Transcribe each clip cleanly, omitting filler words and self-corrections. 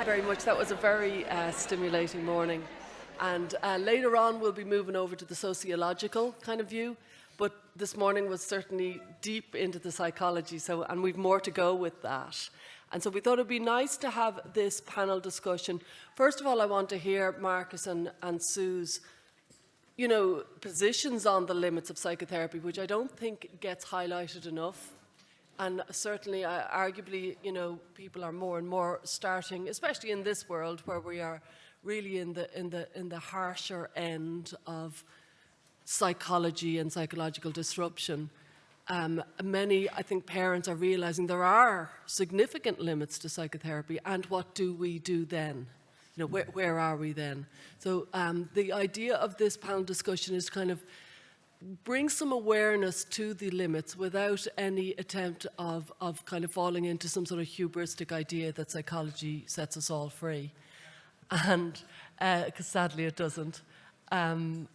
Very much. That was a very stimulating morning. And later on, we'll be moving over to the sociological kind of view. But this morning was certainly deep into the psychology, and we've more to go with that. And so we thought it'd be nice to have this panel discussion. First of all, I want to hear Marcus and Sue's, positions on the limits of psychotherapy, which I don't think gets highlighted enough. And certainly, arguably, people are more and more starting, especially in this world where we are really in the harsher end of psychology and psychological disruption. Many, I think, parents are realizing there are significant limits to psychotherapy, and what do we do then? Where are we then? So the idea of this panel discussion is kind of bring some awareness to the limits without any attempt of kind of falling into some sort of hubristic idea that psychology sets us all free. And because sadly it doesn't. And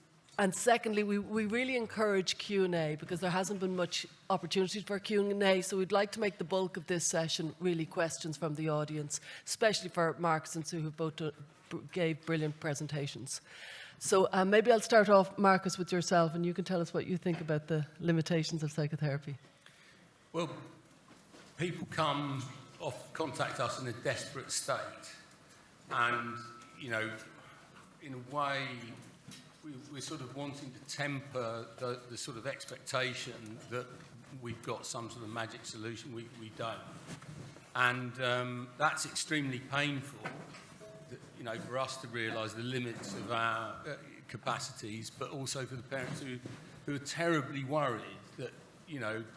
secondly, we really encourage Q&A because there hasn't been much opportunity for Q&A, so we'd like to make the bulk of this session really questions from the audience, especially for Marcus and Sue, who both gave brilliant presentations. So maybe I'll start off, Marcus, with yourself, and you can tell us what you think about the limitations of psychotherapy. Well, people contact us in a desperate state, and, in a way, we're sort of wanting to temper the sort of expectation that we've got some sort of magic solution. We don't. And that's extremely painful, for us to realise the limits of our capacities, but also for the parents who are terribly worried that,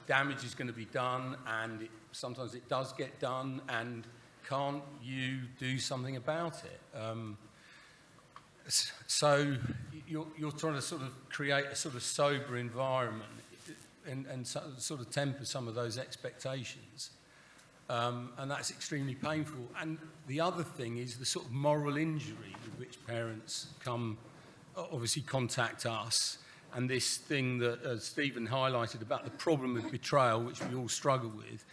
damage is going to be done, and sometimes it does get done, and can't you do something about it? So you're trying to sort of create a sort of sober environment and sort of temper some of those expectations. And that's extremely painful. And the other thing is the sort of moral injury with which parents obviously contact us, and this thing that Stephen highlighted about the problem of betrayal, which we all struggle with.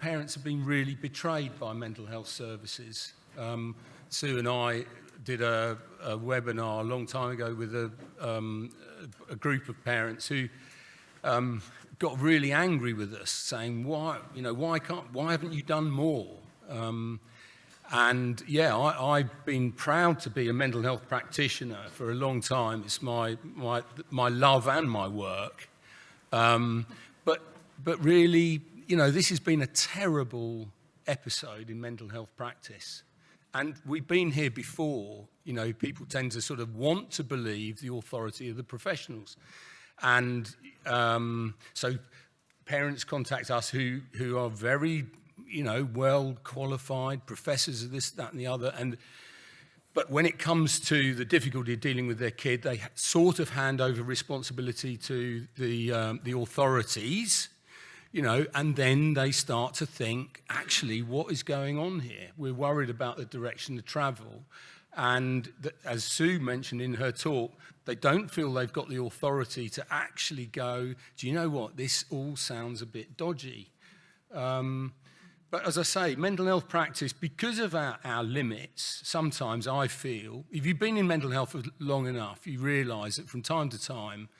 Parents have been really betrayed by mental health services. Sue and I did a webinar a long time ago with a group of parents who got really angry with us, saying, "Why haven't you done more?" And yeah, I've been proud to be a mental health practitioner for a long time. It's my love and my work. But really, this has been a terrible episode in mental health practice. And we've been here before. People tend to sort of want to believe the authority of the professionals. And so parents contact us who are very, well qualified, professors of this, that, and the other. But when it comes to the difficulty of dealing with their kid, they sort of hand over responsibility to the authorities, and then they start to think, actually, what is going on here? We're worried about the direction of travel. And as Sue mentioned in her talk, they don't feel they've got the authority to actually go, do you know what, this all sounds a bit dodgy. But as I say, mental health practice, because of our limits, sometimes I feel, if you've been in mental health for long enough, you realise that from time to time,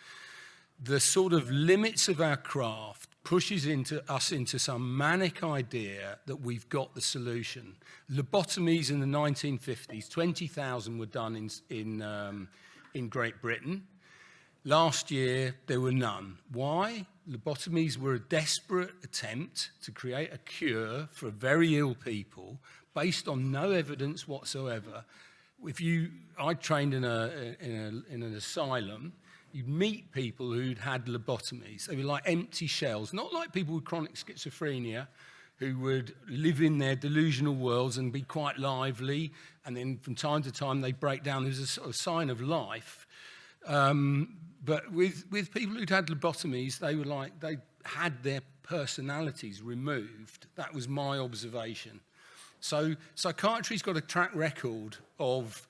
the sort of limits of our craft pushes us into some manic idea that we've got the solution. Lobotomies in the 1950s, 20,000 were done in Great Britain. Last year, there were none. Why? Lobotomies were a desperate attempt to create a cure for very ill people based on no evidence whatsoever. I trained in an asylum. You'd meet people who'd had lobotomies. They were like empty shells, not like people with chronic schizophrenia who would live in their delusional worlds and be quite lively, and then from time to time they break down. There's a sort of sign of life. But with people who'd had lobotomies, they had their personalities removed. That was my observation. So psychiatry's got a track record of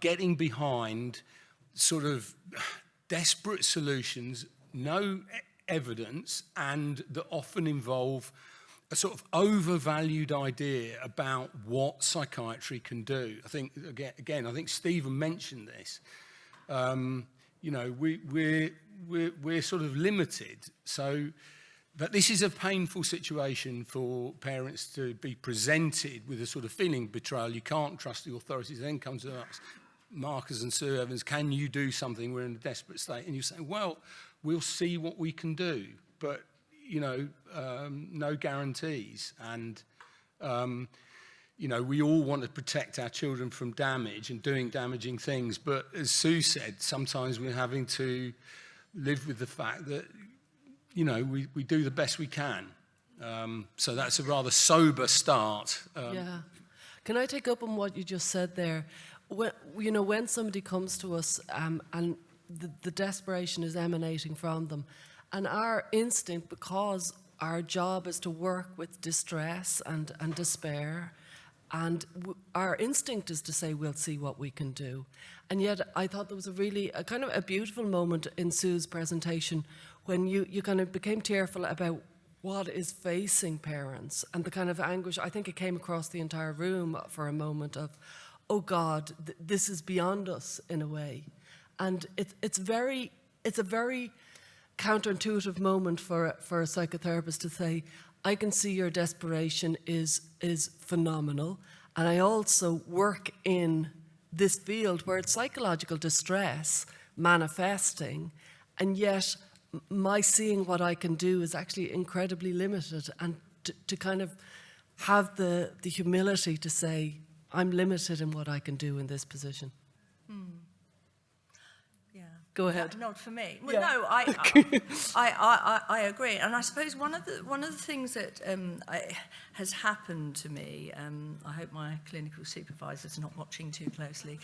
getting behind sort of desperate solutions, no evidence, and that often involve a sort of overvalued idea about what psychiatry can do. I think, again, I think Stephen mentioned this. You know, we're sort of limited. So, but this is a painful situation for parents to be presented with a sort of feeling of betrayal. You can't trust the authorities. Then comes to us, Marcus and Sue Evans, can you do something? We're in a desperate state. And you say, well, we'll see what we can do. But, you know, no guarantees. And, you know, we all want to protect our children from damage and doing damaging things. But as Sue said, sometimes we're having to live with the fact that, you know, we do the best we can. So that's a rather sober start. Yeah. Can I take up on what you just said there? When somebody comes to us and the desperation is emanating from them, and our instinct, because our job is to work with distress and despair, and our instinct is to say, we'll see what we can do. And yet I thought there was a kind of a beautiful moment in Sue's presentation when you kind of became tearful about what is facing parents and the kind of anguish. I think it came across the entire room for a moment of, oh God, this is beyond us in a way. And it's a very counterintuitive moment for a psychotherapist to say, I can see your desperation is phenomenal, and I also work in this field where it's psychological distress manifesting, and yet my seeing what I can do is actually incredibly limited, and to kind of have the humility to say, I'm limited in what I can do in this position. Go ahead. Not for me. Well, Yeah. no, I agree, and I suppose one of the things that has happened to me. I hope my clinical supervisor's not watching too closely,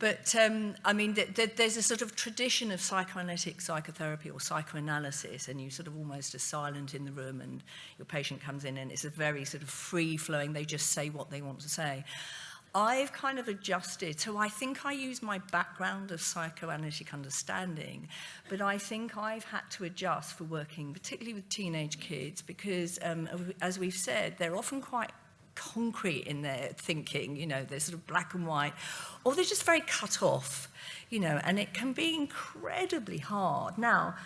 but I mean, there's a sort of tradition of psychoanalytic psychotherapy or psychoanalysis, and you sort of almost are silent in the room, and your patient comes in, and it's a very sort of free-flowing. They just say what they want to say. I've kind of adjusted, so I think I use my background of psychoanalytic understanding, but I think I've had to adjust for working, particularly with teenage kids, because as we've said, they're often quite concrete in their thinking, you know, they're sort of black and white, or they're just very cut off, you know, and it can be incredibly hard. Now,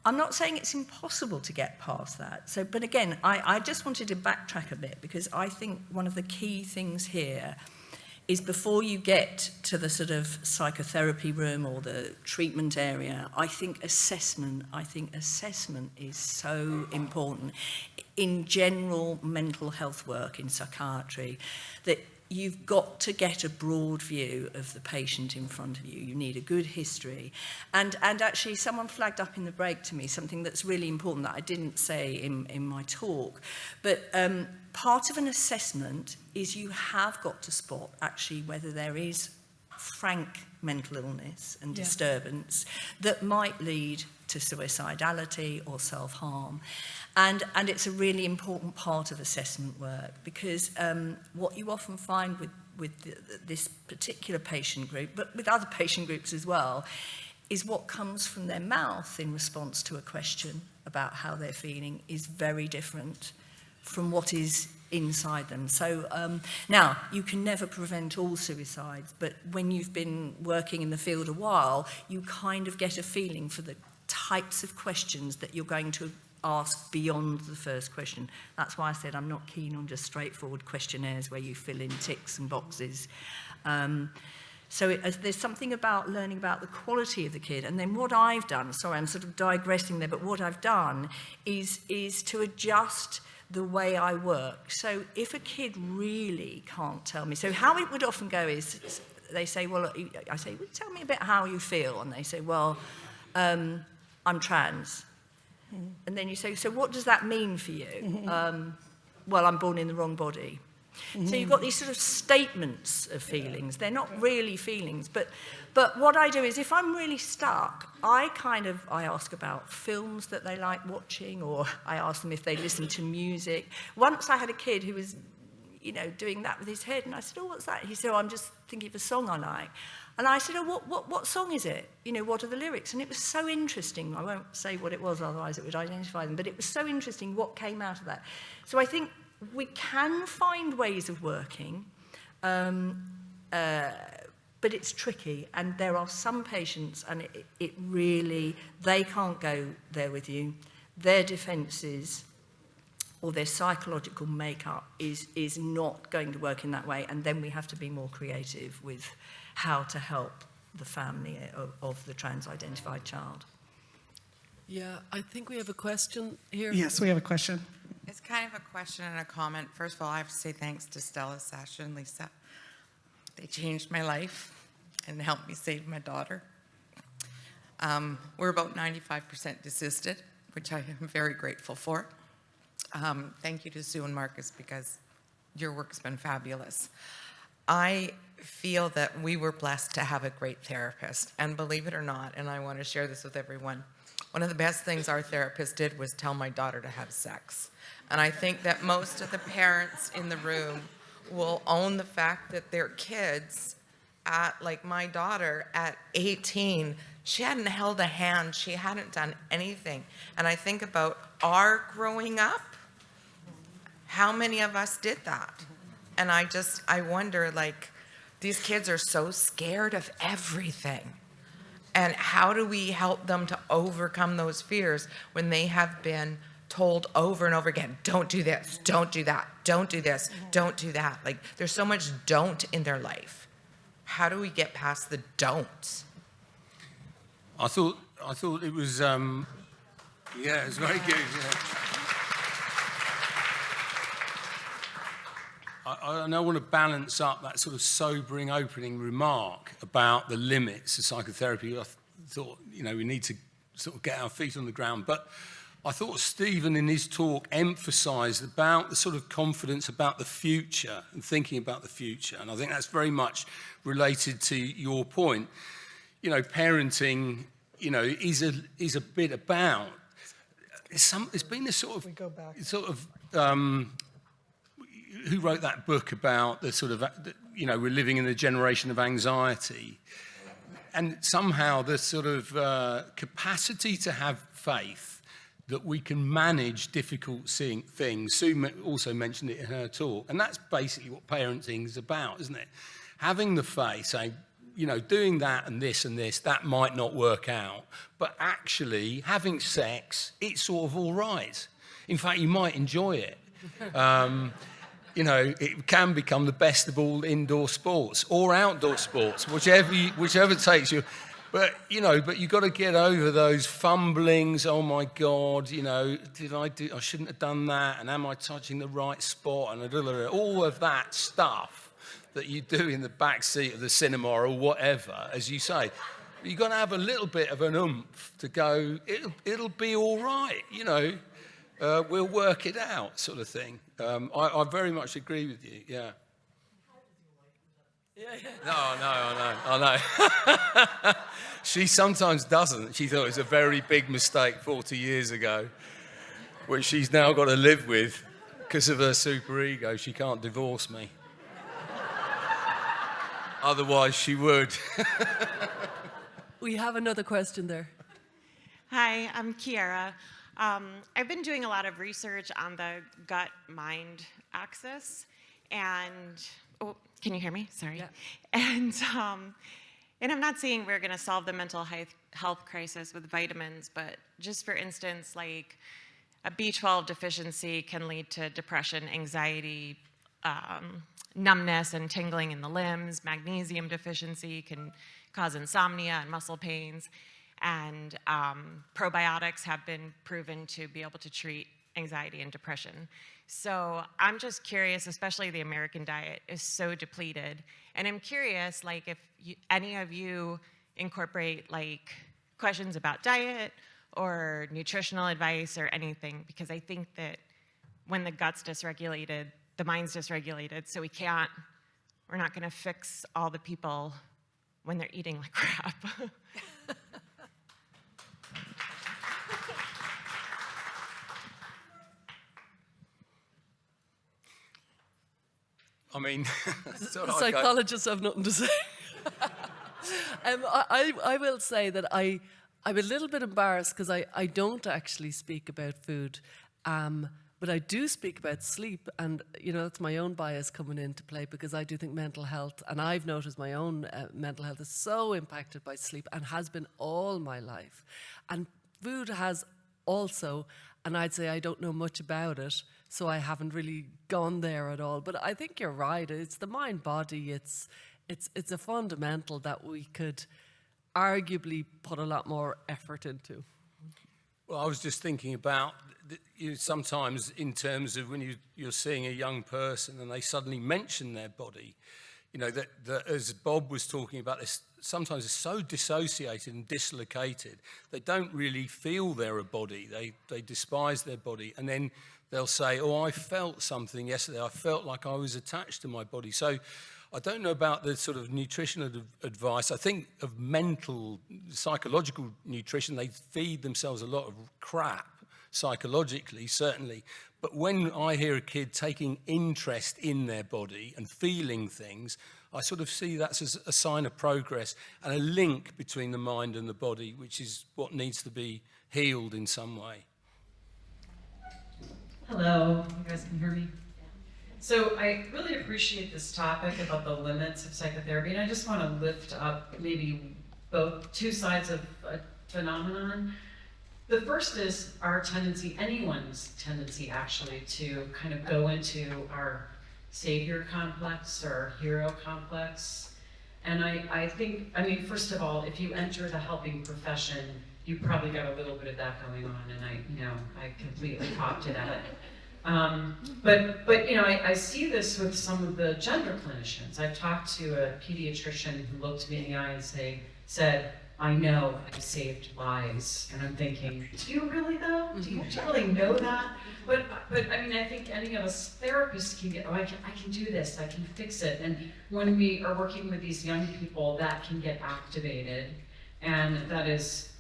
I'm not saying it's impossible to get past that. So, but again, I just wanted to backtrack a bit, because I think one of the key things here is before you get to the sort of psychotherapy room or the treatment area, I think assessment is so important in general mental health work in psychiatry, that you've got to get a broad view of the patient in front of you. You need a good history. And actually, someone flagged up in the break to me something that's really important that I didn't say in my talk. But part of an assessment is you have got to spot actually whether there is frank mental illness and disturbance that might lead to suicidality or self-harm. And it's a really important part of assessment work, because what you often find with this particular patient group, but with other patient groups as well, is what comes from their mouth in response to a question about how they're feeling is very different from what is inside them. So now, you can never prevent all suicides, but when you've been working in the field a while, you kind of get a feeling for the types of questions that you're going to ask beyond the first question. That's why I said I'm not keen on just straightforward questionnaires where you fill in ticks and boxes. So there's something about learning about the quality of the kid. And then what I've done, sorry, I'm sort of digressing there, but what I've done is to adjust the way I work. So if a kid really can't tell me, so how it would often go is they say, well, I say, well, tell me a bit how you feel. And they say, well, I'm trans. And then you say, so what does that mean for you? Well, I'm born in the wrong body. So you've got these sort of statements of feelings. They're not really feelings. But what I do is, if I'm really stuck, I ask about films that they like watching, or I ask them if they listen to music. Once I had a kid who was, you know, doing that with his head, and I said, oh, what's that? He said, oh, I'm just thinking of a song I like. And I said, oh, what song is it? You know, what are the lyrics? And it was so interesting. I won't say what it was, otherwise it would identify them. But it was so interesting what came out of that. So I think we can find ways of working, but it's tricky. And there are some patients, and it really, they can't go there with you. Their defences or their psychological makeup is not going to work in that way. And then we have to be more creative with how to help the family of the trans-identified child. Yeah, I think we have a question here. Yes, we have a question. It's kind of a question and a comment. First of all, I have to say thanks to Stella, Sasha, and Lisa. They changed my life and helped me save my daughter. We're about 95% desisted, which I am very grateful for. Thank you to Sue and Marcus, because your work's been fabulous. I feel that we were blessed to have a great therapist, and believe it or not, and I want to share this with everyone, one of the best things our therapist did was tell my daughter to have sex. And I think that most of the parents in the room will own the fact that their kids, like my daughter at 18, she hadn't held a hand, she hadn't done anything. And I think about our growing up, how many of us did that? And I wonder, like, these kids are so scared of everything. And how do we help them to overcome those fears when they have been told over and over again, don't do this, don't do that, don't do this, don't do that. Like, there's so much don't in their life. How do we get past the don'ts? I thought it was, yeah, it was very good. Yeah. I want to balance up that sort of sobering opening remark about the limits of psychotherapy. I thought, we need to sort of get our feet on the ground. But I thought Stephen, in his talk, emphasised about the sort of confidence about the future and thinking about the future. And I think that's very much related to your point. Parenting, is a bit about. It's been a sort of. We go back. Who wrote that book about the sort of, we're living in a generation of anxiety, and somehow the sort of capacity to have faith that we can manage difficult things. Sue also mentioned it in her talk, and that's basically what parenting is about, isn't it? Having the faith, saying, doing that and this, that might not work out, but actually having sex, it's sort of all right. In fact, you might enjoy it. It can become the best of all indoor sports or outdoor sports, whichever takes you. But you've got to get over those fumblings. Oh my God, I shouldn't have done that, and am I touching the right spot? And all of that stuff that you do in the back seat of the cinema or whatever, as you say. You've got to have a little bit of an oomph to go, it'll be all right, we'll work it out, sort of thing. I very much agree with you, yeah. No, I know. She sometimes doesn't. She thought it was a very big mistake 40 years ago, which she's now got to live with because of her superego. She can't divorce me. Otherwise, she would. We have another question there. Hi, I'm Kiara. I've been doing a lot of research on the gut-mind axis, and can you hear me? Sorry. Yeah. And I'm not saying we're going to solve the mental health crisis with vitamins, but just for instance, like a B12 deficiency can lead to depression, anxiety, numbness and tingling in the limbs. Magnesium deficiency can cause insomnia and muscle pains. And probiotics have been proven to be able to treat anxiety and depression. So I'm just curious, especially the American diet is so depleted. And I'm curious, like, if any of you incorporate, like, questions about diet or nutritional advice or anything, because I think that when the gut's dysregulated, the mind's dysregulated, so we're not gonna fix all the people when they're eating like crap. I mean, Psychologists have nothing to say. I will say that I'm a little bit embarrassed because I don't actually speak about food, but I do speak about sleep, and that's my own bias coming into play, because I do think mental health, and I've noticed my own mental health is so impacted by sleep and has been all my life, and food has also, and I'd say I don't know much about it, so I haven't really gone there at all. But I think you're right. It's the mind-body. It's a fundamental that we could arguably put a lot more effort into. Well, I was just thinking about sometimes in terms of when you're seeing a young person and they suddenly mention their body, that as Bob was talking about this, sometimes it's so dissociated and dislocated, they don't really feel they're a body. They despise their body, and then they'll say, oh, I felt something yesterday. I felt like I was attached to my body. So I don't know about the sort of nutritional advice. I think of psychological nutrition, they feed themselves a lot of crap, psychologically, certainly. But when I hear a kid taking interest in their body and feeling things, I sort of see that as a sign of progress and a link between the mind and the body, which is what needs to be healed in some way. Hello, you guys can hear me? So I really appreciate this topic about the limits of psychotherapy, and I just want to lift up maybe two sides of a phenomenon. The first is our tendency, anyone's tendency actually, to kind of go into our savior complex or hero complex. And I think, first of all, if you enter the helping profession, you probably got a little bit of that going on, and I completely opted out. But I see this with some of the gender clinicians. I've talked to a pediatrician who looked me in the eye and said, I know I saved lives. And I'm thinking, do you really though? Do you really know that? But I think any of us therapists can get, I can do this, I can fix it. And when we are working with these young people, that can get activated. And that is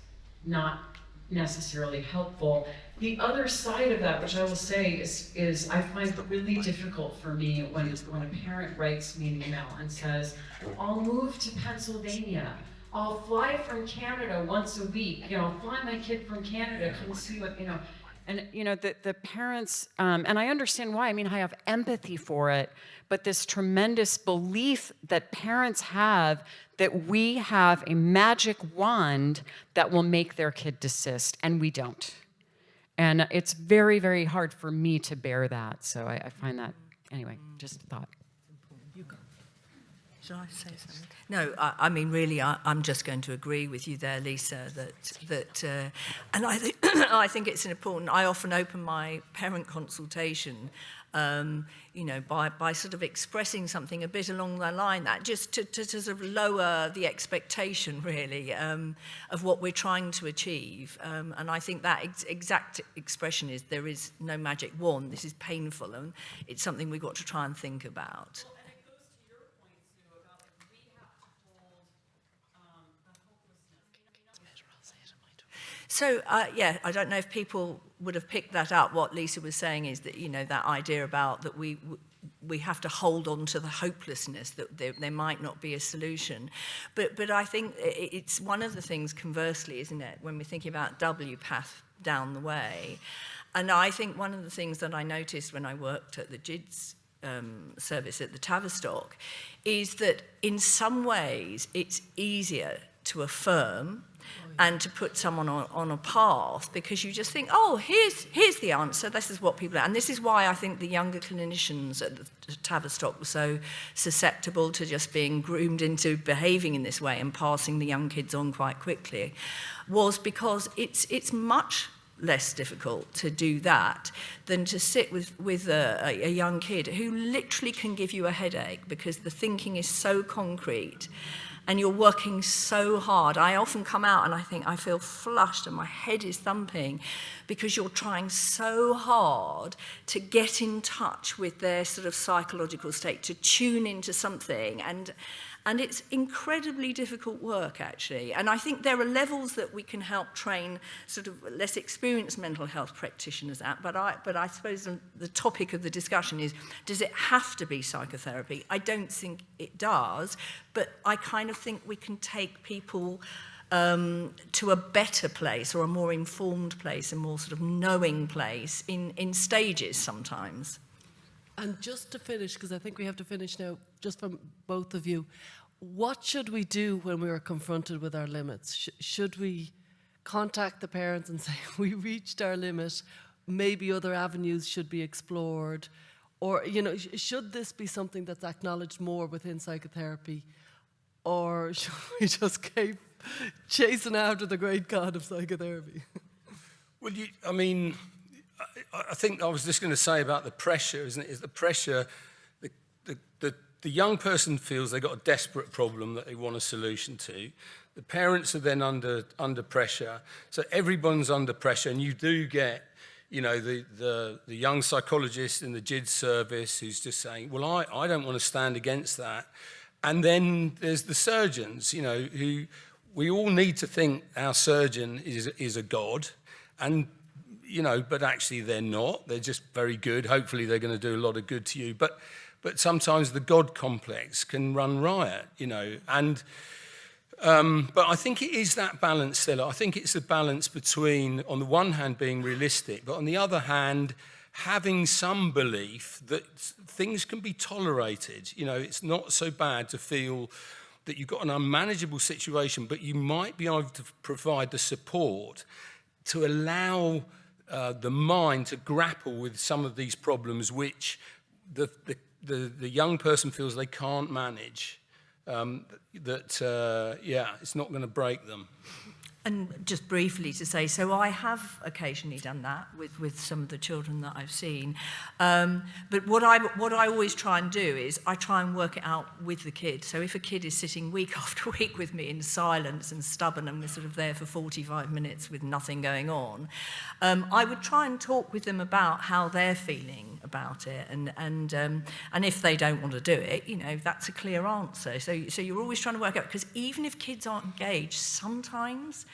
not necessarily helpful. The other side of that, which I will say, is I find it really difficult for me when a parent writes me an email and says, I'll move to Pennsylvania. I'll fly from Canada once a week. Fly my kid from Canada, come see what, And, the parents, and I understand why. I have empathy for it, but this tremendous belief that parents have that we have a magic wand that will make their kid desist, and we don't. And it's very, very hard for me to bear that. So I find that, anyway, just a thought. Should I say something? No, really, I'm just going to agree with you there, Lisa, and I think it's important. I often open my parent consultation, by sort of expressing something a bit along the line that just to sort of lower the expectation, really, of what we're trying to achieve. And I think that exact expression is, there is no magic wand. This is painful, and it's something we've got to try and think about. So, I don't know if people would have picked that up. What Lisa was saying is that, that idea about that we have to hold on to the hopelessness, that there might not be a solution. But I think it's one of the things, conversely, isn't it, when we're thinking about W path down the way. And I think one of the things that I noticed when I worked at the GIDS service at the Tavistock is that in some ways it's easier to affirm and to put someone on a path, because you just think, oh, here's the answer, this is what people are. And this is why I think the younger clinicians at the Tavistock were so susceptible to just being groomed into behaving in this way and passing the young kids on quite quickly, was because it's much less difficult to do that than to sit with a young kid who literally can give you a headache because the thinking is so concrete. And you're working so hard. I often come out and I think I feel flushed and my head is thumping because you're trying so hard to get in touch with their sort of psychological state, to tune into something. And it's incredibly difficult work, actually. And I think there are levels that we can help train sort of less experienced mental health practitioners at. But I suppose the topic of the discussion is, does it have to be psychotherapy? I don't think it does. But I kind of think we can take people to a better place, or a more informed place, a more sort of knowing place in stages sometimes. And just to finish, because I think we have to finish now, just from both of you, what should we do when we are confronted with our limits? Should we contact the parents and say, we reached our limit, maybe other avenues should be explored? Or, you know, should this be something that's acknowledged more within psychotherapy? Or should we just keep chasing after the great god of psychotherapy? Well, I think I was just going to say about the pressure, isn't it? Is the pressure, the young person feels they've got a desperate problem that they want a solution to. The parents are then under pressure. So everyone's under pressure, and you do get, you know, the young psychologist in the GIDS service who's just saying, well, I don't want to stand against that. And then there's the surgeons, you know, who we all need to think our surgeon is a god, and you know, but actually they're not. They're just very good. Hopefully they're going to do a lot of good to you. But sometimes the God complex can run riot, you know. And but I think it is that balance, Stella. I think it's a balance between, on the one hand, being realistic, but on the other hand, having some belief that things can be tolerated. You know, it's not so bad to feel that you've got an unmanageable situation, but you might be able to provide the support to allow the mind to grapple with some of these problems which the young person feels they can't manage, it's not going to break them. And just briefly to say, so I have occasionally done that with some of the children that I've seen. But what I always try and do is I try and work it out with the kid. So if a kid is sitting week after week with me in silence and stubborn, and we're sort of there for 45 minutes with nothing going on, I would try and talk with them about how they're feeling about it. And if they don't want to do it, you know, that's a clear answer. So you're always trying to work out, because even if kids aren't engaged, sometimes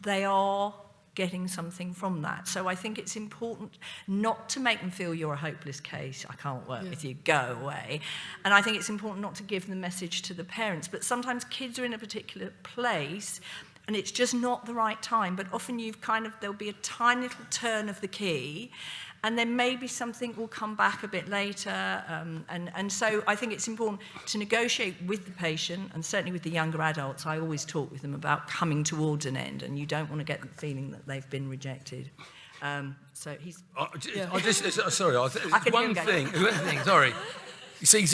they are getting something from that. So I think it's important not to make them feel you're a hopeless case, I can't work with you, go away. And I think it's important not to give the message to the parents. But sometimes kids are in a particular place and it's just not the right time. But often there'll be a tiny little turn of the key, and then maybe something will come back a bit later. And so I think it's important to negotiate with the patient, and certainly with the younger adults. I always talk with them about coming towards an end, and you don't want to get the feeling that they've been rejected. So he's... Sorry, one thing, sorry. You see,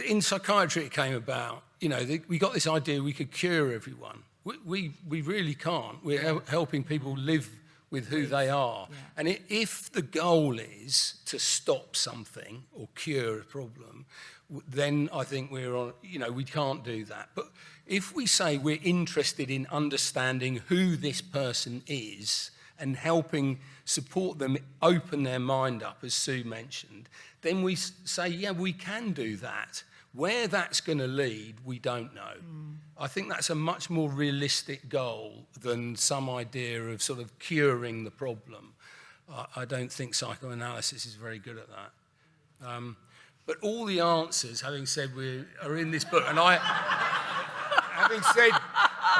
in psychiatry it came about, you know, we got this idea we could cure everyone. We really can't. We're helping people live with who they are. Yeah. And if the goal is to stop something or cure a problem, then I think we're on, you know, we can't do that. But if we say we're interested in understanding who this person is and helping support them open their mind up, as Sue mentioned, then we say, yeah, we can do that. Where that's going to lead, we don't know. I think that's a much more realistic goal than some idea of sort of curing the problem. I don't think psychoanalysis is very good at that. But all the answers, having said we are in this book, and having said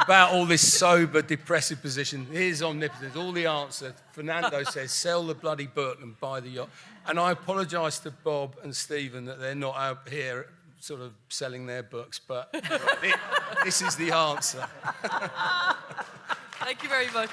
about all this sober, depressive position, here's omnipotence, all the answers. Fernando says, sell the bloody book and buy the yacht. And I apologise to Bob and Stephen that they're not out here sort of selling their books, but this is the answer. Thank you very much.